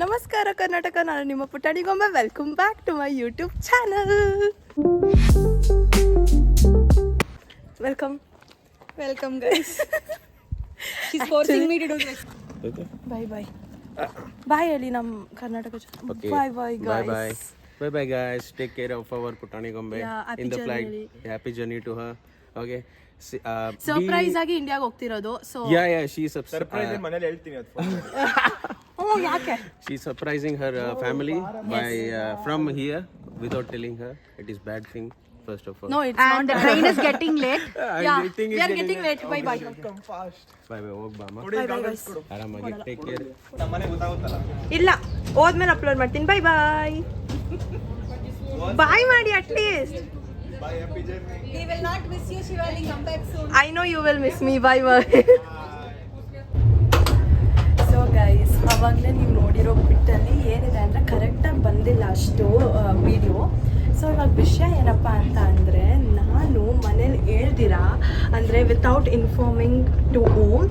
ನಮಸ್ಕಾರ ಕರ್ನಾಟಕ, ನಾನು ನಿಮ್ಮ ಪುಟಾಣಿ ಗೊಂಬೆ. Welcome back to my YouTube channel. Welcome guys. She's forcing me to do this. Bye ಹೇಳಿ ನಮ್ಮ Karnataka. Bye guys. Take care of our Putani Gombe in the flight. Happy journey to her. Okay. Surprise ಆಗಿ ಇಂಡಿಯಾಗೆ ಹೋಗ್ತಿರೋದು. So she's surprise ಮನೇಲಿ ಹೇಳ್ತೀನಿ ಅದು. ಯಾಕೆ? She's surprising her family by from here without telling her. It is bad thing first of all. No, it's And the train is getting late. we are getting late. Bye. Bye ಹೋಗ್ ಬಾ ಅಮ್ಮ. guys. ಆರಾಮಾಗಿ take care. ನಮ್ಮನೆ ಗೊತ್ತಾಗುತ್ತಲ್ಲ. ಇಲ್ಲ, ಹೋದ್ಮೇಲೆ upload ಮಾಡ್ತೀನಿ. ಬಾಯ್ ಮಾಡಿ at least. Bye, happy journey. We will not miss you, Shivali. Come back soon. I know you will miss me. Bye. So guys, ಅವಾಗಲೇ ನೀವು ನೋಡಿರೋ ಬಿಟ್ಟಲ್ಲಿ ಏನಿದೆ ಅಂದರೆ ಕರೆಕ್ಟಾಗಿ ಬಂದಿಲ್ಲ ಅಷ್ಟು ವಿಡಿಯೋ. ಸೊ ಇವಾಗ ವಿಷಯ ಏನಪ್ಪ ಅಂತ ಅಂದರೆ, ನಾನು ಮನೇಲಿ ಹೇಳ್ದಿರಾ ಅಂದರೆ ವಿತೌಟ್ ಇನ್ಫಾರ್ಮಿಂಗ್ ಟು ಹೋಮ್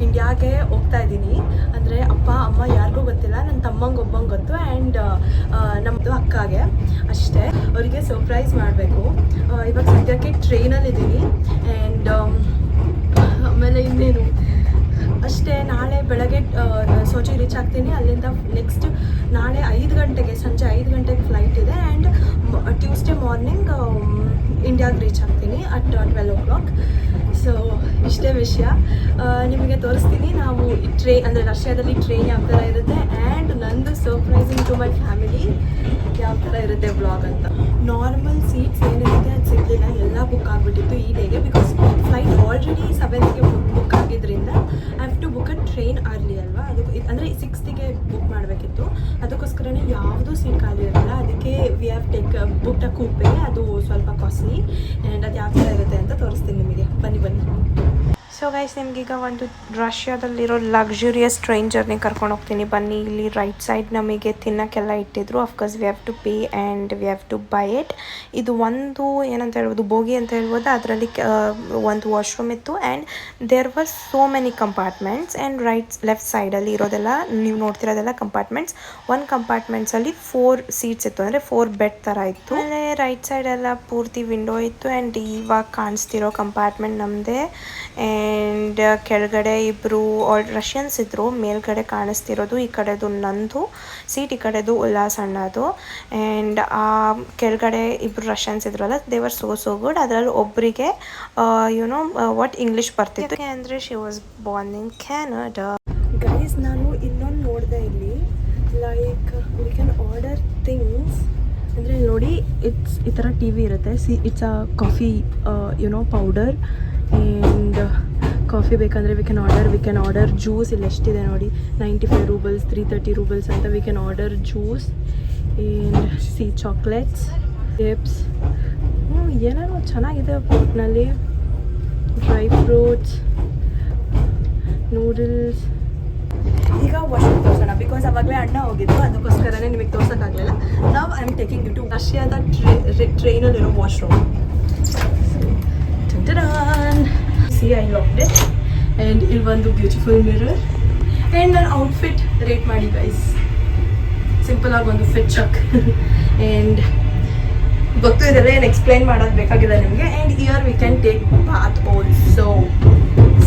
ಇಂಡಿಯಾಗೆ ಹೋಗ್ತಾ ಇದ್ದೀನಿ. ಅಂದರೆ ಅಪ್ಪ ಅಮ್ಮ ಯಾರಿಗೂ ಗೊತ್ತಿಲ್ಲ, ನನ್ನ ತಮ್ಮಂಗೆ ಒಬ್ಬಂಗೆ ಗೊತ್ತು ಆ್ಯಂಡ್ ನಮ್ಮದು ಅಕ್ಕಗೆ ಅಷ್ಟೇ. ಅವರಿಗೆ ಸರ್ಪ್ರೈಸ್ ಮಾಡಬೇಕು. ಇವಾಗ ಸದ್ಯಕ್ಕೆ ಟ್ರೈನಲ್ಲಿದ್ದೀನಿ ಆ್ಯಂಡ್ ಆಮೇಲೆ ಇನ್ನೇನು ಅಷ್ಟೇ. ನಾಳೆ ಬೆಳಗ್ಗೆ ಸೋಚಿ ರೀಚ್ ಆಗ್ತೀನಿ. ಅಲ್ಲಿಂದ ನೆಕ್ಸ್ಟ್ ನಾಳೆ 5 ಗಂಟೆಗೆ, ಸಂಜೆ 5 ಗಂಟೆಗೆ ಫ್ಲೈಟ್ ಇದೆ ಆ್ಯಂಡ್ ಟ್ಯೂಸ್ಡೇ ಮಾರ್ನಿಂಗ್ ಇಂಡಿಯಾಗೆ ರೀಚ್ ಆಗ್ತೀನಿ ಅಟ್ 12 o'clock. ಸೊ ಇಷ್ಟೇ ವಿಷಯ. ನಿಮಗೆ ತೋರಿಸ್ತೀನಿ ನಾವು ಅಂದರೆ ರಷ್ಯಾದಲ್ಲಿ ಟ್ರೈನ್ ಯಾವ ಥರ ಇರುತ್ತೆ ಆ್ಯಂಡ್ ನಂದು ಸರ್ಪ್ರೈಸಿಂಗ್ ಟು ಮೈ ಫ್ಯಾಮಿಲಿ ಯಾವ ಥರ ಇರುತ್ತೆ ವ್ಲಾಗ್ ಅಂತ. ನಾರ್ಮಲ್ ಸೀಟ್ಸ್ ಏನಿರುತ್ತೆ ಅದು ಸಿಗಲಿಲ್ಲ, ಎಲ್ಲ ಬುಕ್ ಆಗಿಬಿಟ್ಟಿತ್ತು ಈ ಡೇಗೆ. ಬಿಕಾಸ್ ಫ್ಲೈಟ್ ಆಲ್ರೆಡಿ 7ಗೆ ಬುಕ್ ಆಗಿದ್ದರಿಂದ I have to book a train early ಅಲ್ವಾ. ಅದಕ್ಕೆ ಅಂದರೆ 6ಗೆ ಬುಕ್ ಮಾಡಬೇಕಿತ್ತು. ಅದಕ್ಕೋಸ್ಕರನೇ ಯಾವುದೂ ಸೀಟ್ ಖಾಲಿ ಇರಲಿಲ್ಲ. ಅದಕ್ಕೆ ವಿ ಹ್ಯಾವ್ ಬುಕ್ ಅ ಕೂಪೆ. ಅದು ಸ್ವಲ್ಪ ಕಾಸ್ಟ್ಲಿ ಆ್ಯಂಡ್ ಅದು ಯಾವ ಥರ ಇರುತ್ತೆ ಅಂತ ತೋರಿಸ್ತೀನಿ ನಿಮಗೆ. ಬನ್ನಿ. ಸೊ ಗೈಸ್, ನಿಮಗೀಗ ಒಂದು ರಷ್ಯಾದಲ್ಲಿರೋ ಲಕ್ಸುರಿಯಸ್ ಟ್ರೈನ್ ಜರ್ನಿ ಕರ್ಕೊಂಡು ಹೋಗ್ತೀನಿ. ಬನ್ನಿ. ಇಲ್ಲಿ ರೈಟ್ ಸೈಡ್ ನಮಗೆ ತಿನ್ನೋಕ್ಕೆಲ್ಲ ಇಟ್ಟಿದ್ರು. Of course we have to pay and we have to buy it. ಇದು ಒಂದು ಏನಂತ ಹೇಳ್ಬೋದು, ಬೋಗಿ ಅಂತ ಹೇಳ್ಬೋದು. ಅದರಲ್ಲಿ ಒಂದು ವಾಶ್ರೂಮ್ ಇತ್ತು and there was so many compartments and left ಸೈಡಲ್ಲಿ ಇರೋದೆಲ್ಲ ನೀವು ನೋಡ್ತಿರೋದೆಲ್ಲ ಕಂಪಾರ್ಟ್ಮೆಂಟ್ಸ್. ಒಂದು ಕಂಪಾರ್ಟ್ಮೆಂಟ್ಸಲ್ಲಿ 4 ಸೀಟ್ಸ್ ಇತ್ತು, ಅಂದರೆ 4 ಬೆಡ್ ಥರ ಇತ್ತು. ಆಮೇಲೆ ರೈಟ್ ಸೈಡೆಲ್ಲ ಪೂರ್ತಿ ವಿಂಡೋ ಇತ್ತು ಆ್ಯಂಡ್ ಇವಾಗ ಕಾಣಿಸ್ತಿರೋ ಕಂಪಾರ್ಟ್ಮೆಂಟ್ ನಮ್ಮದೇ. ಆ್ಯಂಡ್ ಕೆಳಗಡೆ ಇಬ್ಬರು ರಷ್ಯನ್ಸ್ ಇದ್ದರು. ಮೇಲ್ಗಡೆ ಕಾಣಿಸ್ತಿರೋದು ಈ ಕಡೆದು ನಂದು ಸೀಟ್, ಈ ಕಡೆದು ಉಲ್ಲಾಸ್ ಅಣ್ಣದು. ಆ್ಯಂಡ್ ಆ ಕೆಳಗಡೆ ಇಬ್ಬರು ರಷ್ಯನ್ಸ್ ಇದ್ರಲ್ಲ, ದೇ ವರ್ ಸೋ ಗುಡ್. ಅದರಲ್ಲಿ ಒಬ್ಬರಿಗೆ ವಾಟ್ ಇಂಗ್ಲೀಷ್ ಬರ್ತಿತ್ತು ಅಂದರೆ she was born in Canada. Guys, ನಾನು ಇನ್ನೊಂದು ನೋಡಿದೆ ಇಲ್ಲಿ, like we can order things. ಅಂದರೆ ನೋಡಿ, ಈ ಥರ ಟಿ ವಿ ಇರುತ್ತೆ. It's a coffee powder and coffee ಬೇಕಂದರೆ ವಿ ಕ್ಯಾನ್ ಆರ್ಡರ್ ಜ್ಯೂಸ್. ಇಲ್ಲಿ ಎಷ್ಟಿದೆ ನೋಡಿ, 95 ರೂಬಲ್ಸ್, 330 ರೂಬಲ್ಸ್ ಅಂತ. We can order juice and chocolates, chips, ಏನೇನೋ ಚೆನ್ನಾಗಿದೆ ಫ್ರೂಟ್ನಲ್ಲಿ. Dry fruits, noodles. ಈಗ ವಾಶ್ರೂಮ್ ತೋರಿಸೋಣ, ಬಿಕಾಸ್ ಅವಾಗಲೇ ಅಣ್ಣ ಹೋಗಿದ್ದು, ಅದಕ್ಕೋಸ್ಕರನೇ ನಿಮಗೆ ತೋರ್ಸೋಕ್ಕಾಗಲಿಲ್ಲ. ನಾವು I am taking you to ರಷ್ಯಾದ ಟ್ರೈನಲ್ಲಿರೋ washroom. See, I locked it and ಇಲ್ಲಿ ಒಂದು ಬ್ಯೂಟಿಫುಲ್ ಮಿರರ್ ಆ್ಯಂಡ್ ನನ್ನ ಔಟ್ಫಿಟ್ ರೇಟ್ ಮಾಡಿ ಗೈಸ್. ಸಿಂಪಲ್ ಆಗಿ ಒಂದು ಫಿಟ್ ಚೆಕ್ ಆ್ಯಂಡ್ ಗೊತ್ತು, ಇದೆಲ್ಲ ಏನು ಎಕ್ಸ್ಪ್ಲೈನ್ ಮಾಡೋದು ಬೇಕಾಗಿದೆ ನಿಮಗೆ. And here we can take Baat also.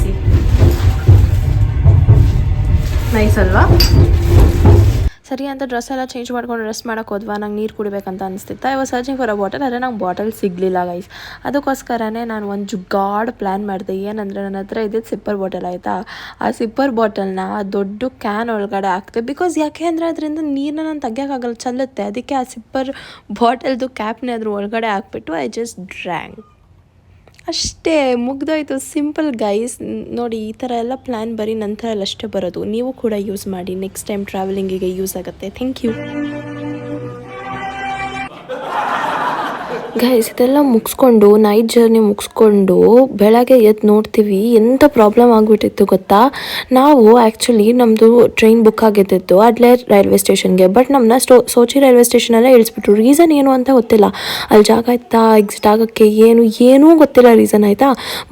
C nice ಅಲ್ವಾ? ಸರಿ ಅಂತ ಡ್ರೆಸ್ ಎಲ್ಲ ಚೇಂಜ್ ಮಾಡ್ಕೊಂಡು ರೆಸ್ಟ್ ಮಾಡೋಕೆ ಹೋದ್ವಾ. ನಂಗೆ ನೀರು ಕುಡಿಬೇಕಂತ ಅನಿಸ್ತಿತ್ತು. I was searching for a bottle. ಆದರೆ ನಂಗೆ ಬಾಟಲ್ ಸಿಗಲಿಲ್ಲ ಗೈಸ್. ಅದಕ್ಕೋಸ್ಕರನೇ ನಾನು ಒಂದು ಜುಗಾಡ್ ಪ್ಲ್ಯಾನ್ ಮಾಡಿದೆ. ಏನಂದರೆ ನನ್ನ ಹತ್ರ ಇದ್ದಿದ್ದು ಸಿಪ್ಪರ್ ಬಾಟಲ್ ಆಯಿತಾ. ಆ ಸಿಪ್ಪರ್ ಬಾಟಲ್ನ ದೊಡ್ಡ ಕ್ಯಾನ್ ಒಳಗಡೆ ಹಾಕ್ತೆ. ಬಿಕಾಸ್ ಯಾಕೆ ಅಂದರೆ ಅದರಿಂದ ನೀರನ್ನ ನಾನು ತೆಗಿಯೋಕ್ಕಾಗಲ್ಲ, ಚೆಲ್ಲುತ್ತೆ. ಅದಕ್ಕೆ ಆ ಸಿಪ್ಪರ್ ಬಾಟಲ್ದು ಕ್ಯಾಪ್ನ ಅದ್ರ ಒಳಗಡೆ ಹಾಕ್ಬಿಟ್ಟು ಐ ಜಸ್ಟ್ ಡ್ರ್ಯಾಂಕ್. ಅಷ್ಟೇ, ಮುಗ್ದೋಯ್ತು. Simple guys. ನೋಡಿ, ಈ ಥರ ಎಲ್ಲ ಪ್ಲ್ಯಾನ್ ಬರೀ ನಂತರ ಅಷ್ಟೇ ಬರೋದು. ನೀವು ಕೂಡ ಯೂಸ್ ಮಾಡಿ, ನೆಕ್ಸ್ಟ್ ಟೈಮ್ ಟ್ರಾವೆಲಿಂಗಿಗೆ ಯೂಸ್ ಆಗುತ್ತೆ. Thank you. ಗೈಸ್ ಇದೆಲ್ಲ ಮುಗಿಸ್ಕೊಂಡು ನೈಟ್ ಜರ್ನಿ ಮುಗಿಸ್ಕೊಂಡು ಬೆಳಗ್ಗೆ ಎದ್ದು ನೋಡ್ತೀವಿ ಎಂಥ ಪ್ರಾಬ್ಲಮ್ ಆಗಿಬಿಟ್ಟಿತ್ತು ಗೊತ್ತಾ. ನಾವು ಆ್ಯಕ್ಚುಲಿ ನಮ್ಮದು ಟ್ರೈನ್ ಬುಕ್ ಆಗಿದ್ದಿತ್ತು ಅಡ್ಲೇರ್ ರೈಲ್ವೆ ಸ್ಟೇಷನ್ಗೆ. ಬಟ್ ನಮ್ಮನ್ನ ಸೋಚಿ ರೈಲ್ವೆ ಸ್ಟೇಷನಲ್ಲೇ ಇಳಿಸ್ಬಿಟ್ರು. ರೀಸನ್ ಏನು ಅಂತ ಗೊತ್ತಿಲ್ಲ. ಅಲ್ಲಿ ಜಾಗ ಇತ್ತಾ ಎಕ್ಸಿಟ್ ಆಗೋಕ್ಕೆ ಏನೂ ಗೊತ್ತಿಲ್ಲ ರೀಸನ್ ಆಯಿತಾ.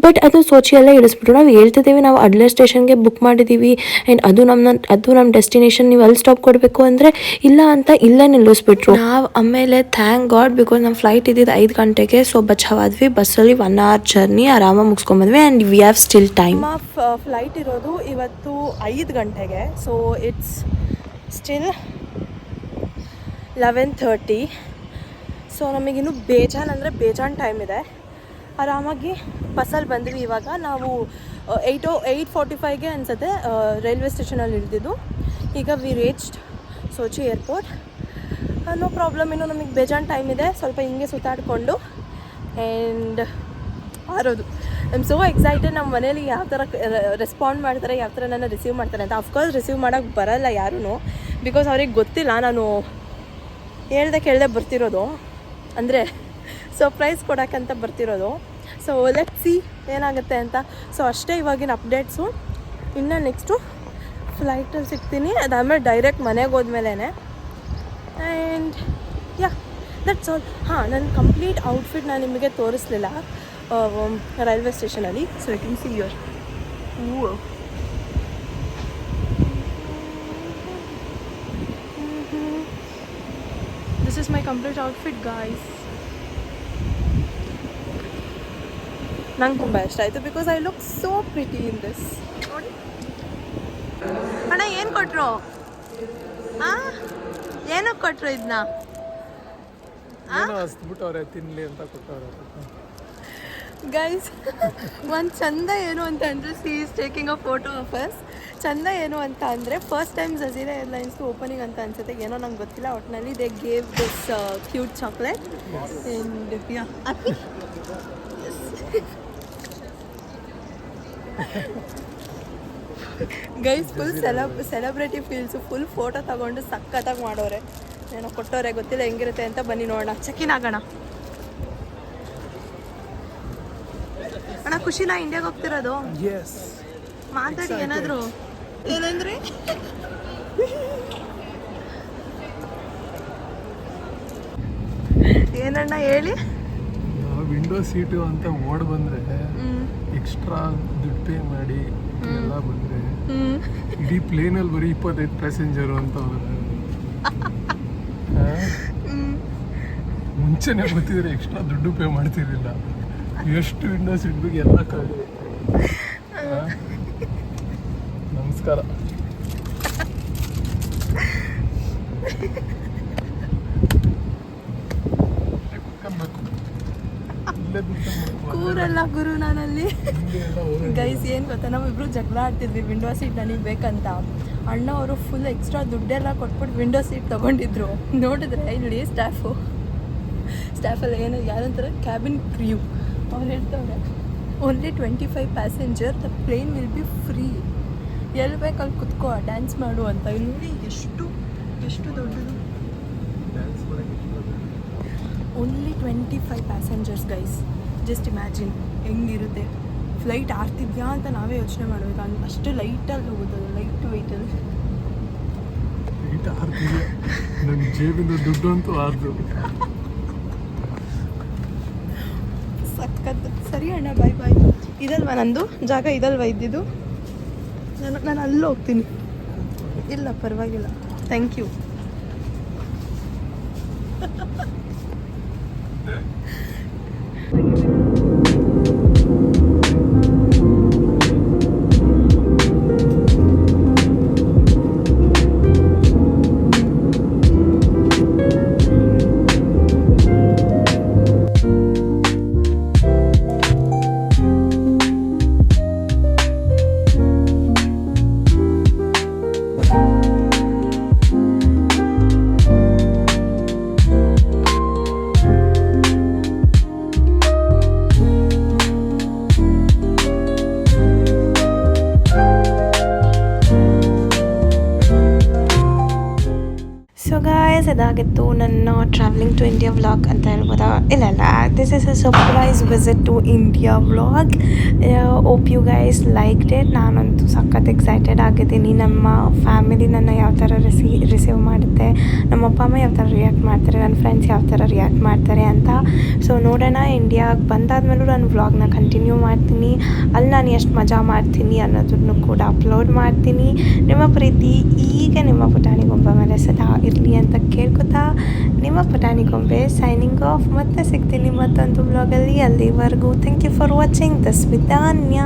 ಬಟ್ ಅದು ಸೋಚಿಯಲ್ಲೇ ಇಳಿಸ್ಬಿಟ್ರು. ನಾವು ಹೇಳ್ತಿದ್ದೀವಿ ನಾವು ಅಡ್ಲೇರ್ ಸ್ಟೇಷನ್ಗೆ ಬುಕ್ ಮಾಡಿದ್ದೀವಿ ಆ್ಯಂಡ್ ಅದು ನಮ್ಮ ಡೆಸ್ಟಿನೇಷನ್, ನೀವು ಅಲ್ಲಿ ಸ್ಟಾಪ್ ಕೊಡಬೇಕು ಅಂದರೆ ಇಲ್ಲ ಅಂತ ಇಲ್ಲೇ ನಿಲ್ಲಿಸ್ಬಿಟ್ರು. ನಾವು ಆಮೇಲೆ ಥ್ಯಾಂಕ್ ಗಾಡ್ ಬಿಕಾಸ್ ನಮ್ಮ ಫ್ಲೈಟ್ ಇದ್ದಿದ್ದು 5 ಗಂಟೆಗೆ. ಸೊ ಬಚಾವಾದ್ವಿ. ಬಸ್ಸಲ್ಲಿ 1 hour ಜರ್ನಿ ಆರಾಮಾಗಿ ಮುಗಿಸ್ಕೊಂಬಂದ್ವಿ and we have still time. ನಮ್ಮ ಫ್ಲೈಟ್ ಇರೋದು ಇವತ್ತು 5 ಗಂಟೆಗೆ. So it's still 11:30. ಸೊ ನಮಗಿನ್ನೂ ಬೇಜಾನ್ ಟೈಮ್ ಇದೆ. ಆರಾಮಾಗಿ ಬಸ್ಸಲ್ಲಿ ಬಂದ್ವಿ. ಇವಾಗ ನಾವು 8:45ಗೆ ಅನಿಸುತ್ತೆ ರೈಲ್ವೆ ಸ್ಟೇಷನಲ್ಲಿ ಇಳಿದಿದ್ದು. ಈಗ we reached Sochi airport. No problem. ಇನ್ನೂ ನಮಗೆ ಬೇಜಾನ್ ಟೈಮ್ ಇದೆ. ಸ್ವಲ್ಪ ಹಿಂಗೆ ಸುತ್ತಾಡಿಕೊಂಡು ಆ್ಯಂಡ್ ಆರೋದು. I am so excited. ನಮ್ಮ ಮನೇಲಿ ಯಾವ ಥರ ರೆಸ್ಪಾಂಡ್ ಮಾಡ್ತಾರೆ, ಯಾವ ಥರ ನನ್ನ ರಿಸೀವ್ ಮಾಡ್ತಾರೆ ಅಂತ. ಅಫ್ಕೋರ್ಸ್ ರಿಸೀವ್ ಮಾಡೋಕ್ಕೆ ಬರಲ್ಲ ಯಾರೂ, ಬಿಕಾಸ್ ಅವ್ರಿಗೆ ಗೊತ್ತಿಲ್ಲ ನಾನು ಕೇಳ್ದೆ ಬರ್ತಿರೋದು, ಅಂದರೆ ಸರ್ಪ್ರೈಸ್ ಕೊಡೋಕ್ಕಂತ ಬರ್ತಿರೋದು. ಸೊ ಲೆಟ್ಸ್ ಸಿ ಏನಾಗುತ್ತೆ ಅಂತ. ಸೊ ಅಷ್ಟೇ ಇವಾಗಿನ ಅಪ್ಡೇಟ್ಸು. ಇನ್ನು ನೆಕ್ಸ್ಟು ಫ್ಲೈಟಲ್ಲಿ ಸಿಗ್ತೀನಿ. ಅದಾದಮೇಲೆ ಡೈರೆಕ್ಟ್ ಮನೆಗೆ ಹೋದ್ಮೇಲೆ ಆ್ಯಂಡ್ ಯಾ ದಟ್ಸ್ ಆಲ್. ನನ್ನ ಕಂಪ್ಲೀಟ್ ಔಟ್ಫಿಟ್ ನಾನು ನಿಮಗೆ ತೋರಿಸ್ಲಿಲ್ಲ ರೈಲ್ವೆ ಸ್ಟೇಷನಲ್ಲಿ. So you can see your this is my complete outfit guys. ನಂಗೆ ತುಂಬ ಇಷ್ಟ ಆಯಿತು because I look so pretty in this. ನೋಡಿ ಅಣ್ಣ ಏನು ಕೊಟ್ಟರು? ಏನಕ್ಕೆ ಕೊಟ್ಟರು ಇದನ್ನ? ತಿನ್ಲಿ ಅಂತ ಕೊಟ್ಟವ್ರೆ ಗೈಸ್. ಒಂದು ಚಂದ ಏನು ಅಂತ ಅಂದರೆ she is taking a photo of us. ಚಂದ ಏನು ಅಂತ ಅಂದರೆ ಫಸ್ಟ್ ಟೈಮ್ ಜಝೀರಾ ಏರ್ಲೈನ್ಸ್ದು ಓಪನಿಂಗ್ ಅಂತ ಅನ್ಸುತ್ತೆ. ಏನೋ ನಂಗೆ ಗೊತ್ತಿಲ್ಲ. ಒಟ್ಟಿನಲ್ಲಿ they gave this cute chocolate and yeah guys full celebrity feels. Full photo ತಗೊಂಡು ಸಖತ್ತಾಗಿ ಮಾಡೋರೆ. ಏನೋ ಕೊಟ್ಟವ್ರೆ, ಗೊತ್ತಿಲ್ಲ ಹೆಂಗಿರುತ್ತೆ ಅಂತ. ಬನ್ನಿ ನೋಡೋಣ, ಚೆಕಿನ್ ಆಗೋಣ. ಅಣ್ಣ ಖುಷಿನ ಇಂಡಿಯಾಗೆ ಹೋಗ್ತಿರೋದು? ಮಾತಾಡಿ ಏನಾದರೂ. ಏನಂದ್ರೆ ಏನಣ್ಣ ಹೇಳಿ. ವಿಂಡೋ ಸೀಟು ಅಂತ ಓಡ್ ಬಂದ್ರೆ ಎಕ್ಸ್ಟ್ರಾ ದುಡ್ಡು ಪೇ ಮಾಡಿ ಎಲ್ಲ ಬಂದ್ರೆ ಇಡೀ ಪ್ಲೇನಲ್ಲಿ ಬರೀ 25 ಪ್ಯಾಸೆಂಜರು ಅಂತ ಮುಂಚೆನೆ ಗೊತ್ತಿದ್ರೆ ಎಕ್ಸ್ಟ್ರಾ ದುಡ್ಡು ಪೇ ಮಾಡ್ತಿರ್ಲಿಲ್ಲ. ಎಷ್ಟು ವಿಂಡೋ ಸೀಟ್ ಬಗ್ಗೆ ಎಲ್ಲ ಕಾಲಿ. ನಮಸ್ಕಾರ. ಕೂರಲ್ಲ ಗುರು ನಾನಲ್ಲಿ. ಗೈಸ್ ಏನು ಗೊತ್ತಾ, ನಾವಿಬ್ರು ಜಗಳ ಆಡ್ತಿದ್ವಿ ವಿಂಡೋ ಸೀಟ್ ನನಗೆ ಬೇಕಂತ. ಅಣ್ಣ ಅವರು ಫುಲ್ ಎಕ್ಸ್ಟ್ರಾ ದುಡ್ಡೆಲ್ಲ ಕೊಟ್ಬಿಟ್ಟು ವಿಂಡೋ ಸೀಟ್ ತೊಗೊಂಡಿದ್ರು. ನೋಡಿದ್ರೆ ಇಲ್ಲಿ ಸ್ಟಾಫಲ್ಲಿ ಏನು ಯಾರಂತಾರೆ ಕ್ಯಾಬಿನ್ ಕ್ರ್ಯೂ ಅವ್ರು ಹೇಳ್ತವ್ರೆ only 25 passenger, the plane will be free. ಎಲ್ಲಿ ಬೇಕಲ್ಲಿ ಕುತ್ಕೋ, ಡ್ಯಾನ್ಸ್ ಮಾಡು ಅಂತ. ಇಲ್ಲಿ ನೋಡಿ ಎಷ್ಟು ದೊಡ್ಡದು. Only 25 passengers guys. Just imagine ಹೆಂಗಿರುತ್ತೆ. ಫ್ಲೈಟ್ ಆರ್ತಿದ್ಯಾ ಅಂತ ನಾವೇ ಯೋಚನೆ ಮಾಡಬೇಕು. ಅಷ್ಟು ಲೈಟಲ್ಲಿ ಹೋಗುತ್ತದೆ, ಲೈಟ್ ವೆಯ್ಟಲ್ಲಿ. ನನ್ನ ಜೇಬಿಂದ ದುಡ್ಡು ಅಂತೂ ಆರ್ದು. ಸಖತ್. ಸರಿ ಅಣ್ಣ, ಬಾಯ್ ಬಾಯ್. ಇದಲ್ವಾ ನಂದು ಜಾಗ? ಇದಲ್ವಾ ಇದ್ದಿದ್ದು? ನಾನು ಅಲ್ಲಿ ಹೋಗ್ತೀನಿ. ಇಲ್ಲ ಪರವಾಗಿಲ್ಲ, ಥ್ಯಾಂಕ್ ಯು. ಸೊ ಗಾಯ್ಸ್ ಇದಾಗಿತ್ತು ನನ್ನ ಟ್ರಾವೆಲಿಂಗ್ ಟು ಇಂಡಿಯಾ ವ್ಲಾಗ್ ಅಂತ ಹೇಳ್ಬೋದಾ. ಇಲ್ಲ this is a surprise visit to India vlog. Hope you guys like it. ನಾನಂತೂ ಸಖತ್ ಎಕ್ಸೈಟೆಡ್ ಆಗಿದ್ದೀನಿ. ನಮ್ಮ ಫ್ಯಾಮಿಲಿ ನನ್ನ ಯಾವ ಥರ ರಿಸೀವ್ ಮಾಡುತ್ತೆ, ನಮ್ಮ ಅಪ್ಪ ಅಮ್ಮ ಯಾವ ಥರ ರಿಯಾಕ್ಟ್ ಮಾಡ್ತಾರೆ, ನನ್ನ ಫ್ರೆಂಡ್ಸ್ ಯಾವ ಥರ ರಿಯಾಕ್ಟ್ ಮಾಡ್ತಾರೆ ಅಂತ. ಸೊ ನೋಡೋಣ. ಇಂಡಿಯಾಗೆ ಬಂದಾದ್ಮೇಲೂ ನಾನು ವ್ಲಾಗ್ನ ಕಂಟಿನ್ಯೂ ಮಾಡ್ತೀನಿ. ಅಲ್ಲಿ ನಾನು ಎಷ್ಟು ಮಜಾ ಮಾಡ್ತೀನಿ ಅನ್ನೋದನ್ನು ಕೂಡ ಅಪ್ಲೋಡ್ ಮಾಡ್ತೀನಿ. ನಿಮ್ಮ ಪ್ರೀತಿ ಹೀಗೆ ನಿಮ್ಮ ಪುಟಾಣಿ ಗೊಂಬೆ ಮೇಲೆ ಸದಾ ಇರಲಿ ಅಂತ ಕೇಳ್ಕೊತಾ ನಿಮ್ಮ ಪುಟಾಣಿ ಗೊಂಬೆ ಸೈನಿಂಗ್ ಆಫ್. ಮತ್ತೆ ಸಿಗ್ತೀನಿ ಮತ್ತೊಂದು ವ್ಲಾಗಲ್ಲಿ. ಅಲ್ಲಿವರೆಗೂ thank you for watching this ವಿಧಾನ್ಯ.